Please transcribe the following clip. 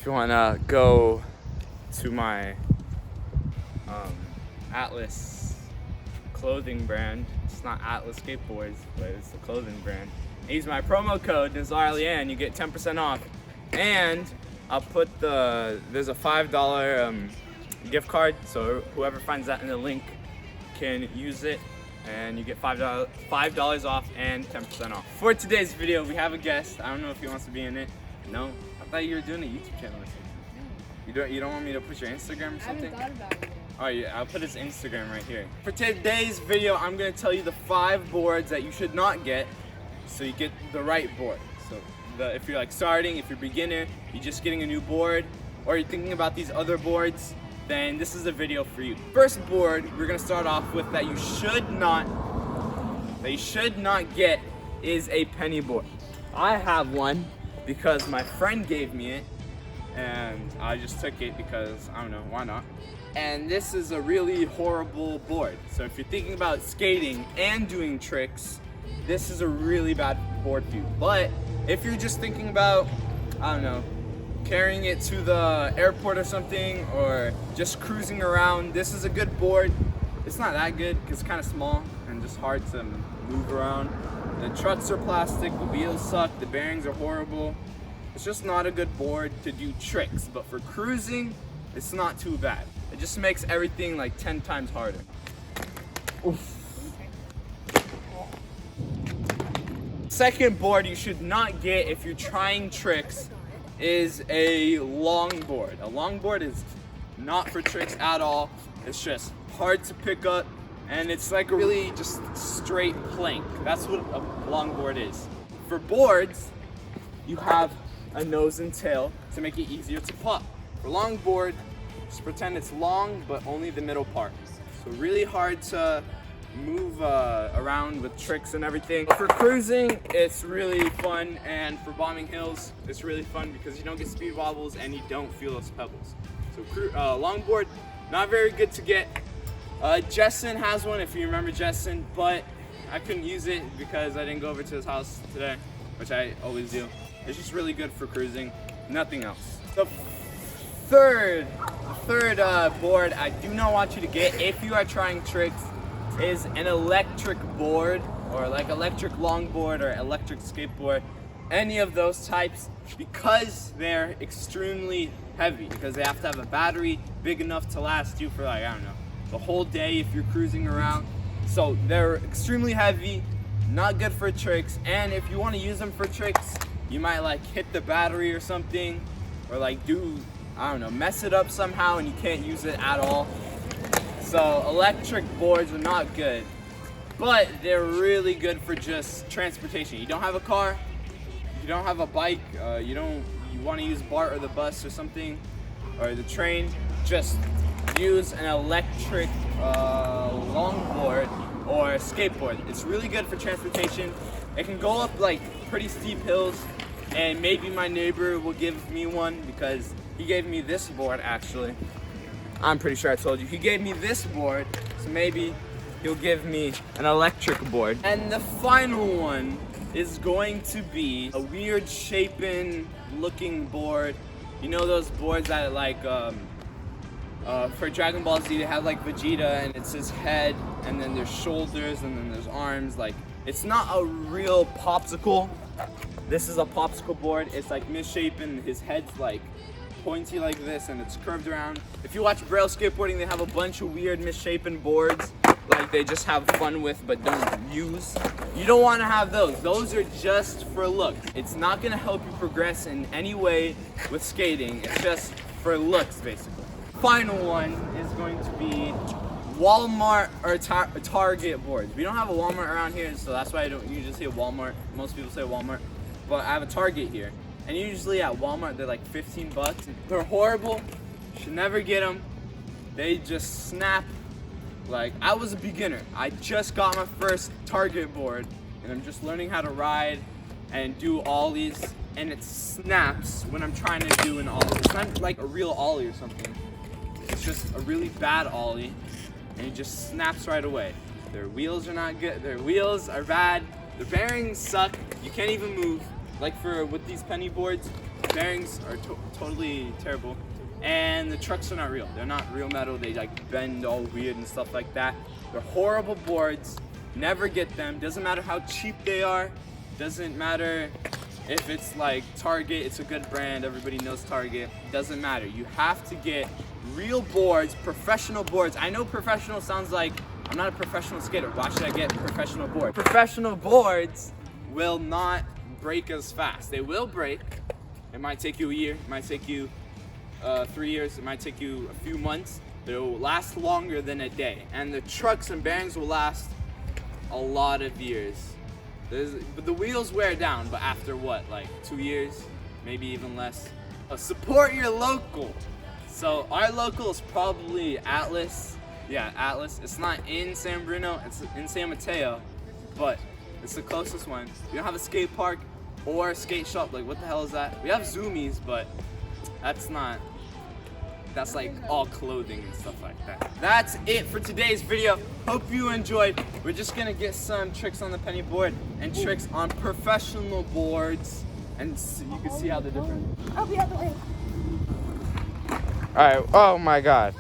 if you wanna go to my Atlas clothing brand, it's not Atlas Skateboards, but it's the clothing brand. Use my promo code NazarAlian, you get 10% off. And I'll put there's a $5 gift card, so whoever finds that in the link can use it, and you get $5 off and 10% off. For today's video, we have a guest. I don't know if he wants to be in it. No? I thought you were doing a YouTube channel or something. You don't want me to put your Instagram or something? I haven't thought about it. Oh yeah, I'll put his Instagram right here. For today's video, I'm gonna tell you the 5 boards that you should not get, so you get the right board. So if you're like starting, if you're beginner, you're just getting a new board, or you're thinking about these other boards, then this is a video for you. First board we're gonna start off with that you should not get is a penny board. I have one because my friend gave me it, and I just took it because I don't know, why not? And this is a really horrible board. So if you're thinking about skating and doing tricks, this is a really bad board for you. But if you're just thinking about, I don't know, carrying it to the airport or something, or just cruising around, this is a good board. It's not that good because it's kind of small and just hard to move around. The struts are plastic, the wheels suck, the bearings are horrible. It's just not a good board to do tricks, but for cruising, it's not too bad. It just makes everything like 10 times harder. Oof. Second board you should not get if you're trying tricks is a longboard. A longboard is not for tricks at all. It's just hard to pick up, and it's like a really just straight plank. That's what a longboard is. For boards, you have a nose and tail to make it easier to pop. For longboard, just pretend it's long, but only the middle part. So really hard to move around with tricks and everything. For cruising, it's really fun, and for bombing hills, it's really fun because you don't get speed wobbles and you don't feel those pebbles. So longboard, not very good to get. Jessen has one, if you remember Jessen, but I couldn't use it because I didn't go over to his house today, which I always do. It's just really good for cruising, nothing else. The third board I do not want you to get if you are trying tricks is an electric board, or like electric longboard or electric skateboard, any of those types, because they're extremely heavy, because they have to have a battery big enough to last you for, like, I don't know, the whole day if you're cruising around. So they're extremely heavy, not good for tricks, and if you want to use them for tricks, you might like hit the battery or something, or like do, I don't know, mess it up somehow and you can't use it at all. So electric boards are not good, but they're really good for just transportation. You don't have a car, you don't have a bike, you want to use BART or the bus or something, or the train, just use an electric longboard or a skateboard. It's really good for transportation. It can go up like pretty steep hills, and maybe my neighbor will give me one because he gave me this board actually. I'm pretty sure I told you. He gave me this board, so maybe he'll give me an electric board. And the final one is going to be a weird shapen looking board. You know those boards that like, for Dragon Ball Z, they have like Vegeta and it's his head, and then there's shoulders, and then there's arms. Like, it's not a real popsicle. This is a popsicle board. It's like misshapen. His head's like pointy like this, and it's curved around. If you watch Braille Skateboarding, they have a bunch of weird misshapen boards, like they just have fun with but don't use. You don't want to have those. Those are just for looks. It's not going to help you progress in any way with skating. It's just for looks, basically. Final one is going to be Walmart or Target boards. We don't have a Walmart around here, so that's why I don't usually say Walmart. Most people say Walmart, but I have a Target here. And usually at Walmart, they're like 15 bucks. They're horrible. Should never get them. They just snap. Like, I was a beginner. I just got my first Target board, and I'm just learning how to ride and do ollies, and it snaps when I'm trying to do an ollie. It's not like a real ollie or something. It's just a really bad ollie, and it just snaps right away. Their wheels are not good. Their wheels are bad. The bearings suck. You can't even move. Like with these penny boards, bearings are totally terrible, and the trucks are not real. They're not real metal. They like bend all weird and stuff like that. They're horrible boards. Never get them. Doesn't matter how cheap they are. Doesn't matter if it's like Target. It's a good brand. Everybody knows Target. Doesn't matter. You have to get real boards, professional boards. I know professional sounds like I'm not a professional skater. Why should I get professional boards? Professional boards will not break as fast. They will break. It might take you a year. It might take you 3 years. It might take you a few months. But it will last longer than a day. And the trucks and bearings will last a lot of years. But the wheels wear down, but after what, like 2 years, maybe even less. Support your local. So our local is probably Atlas. Yeah, Atlas. It's not in San Bruno, it's in San Mateo, but it's the closest one. We don't have a skate park or a skate shop. Like, what the hell is that? We have Zoomies, but that's like all clothing and stuff like that. That's it for today's video. Hope you enjoyed. We're just gonna get some tricks on the penny board and tricks on professional boards, and you can see how they're different. I'll be out the way. All right. Oh my God.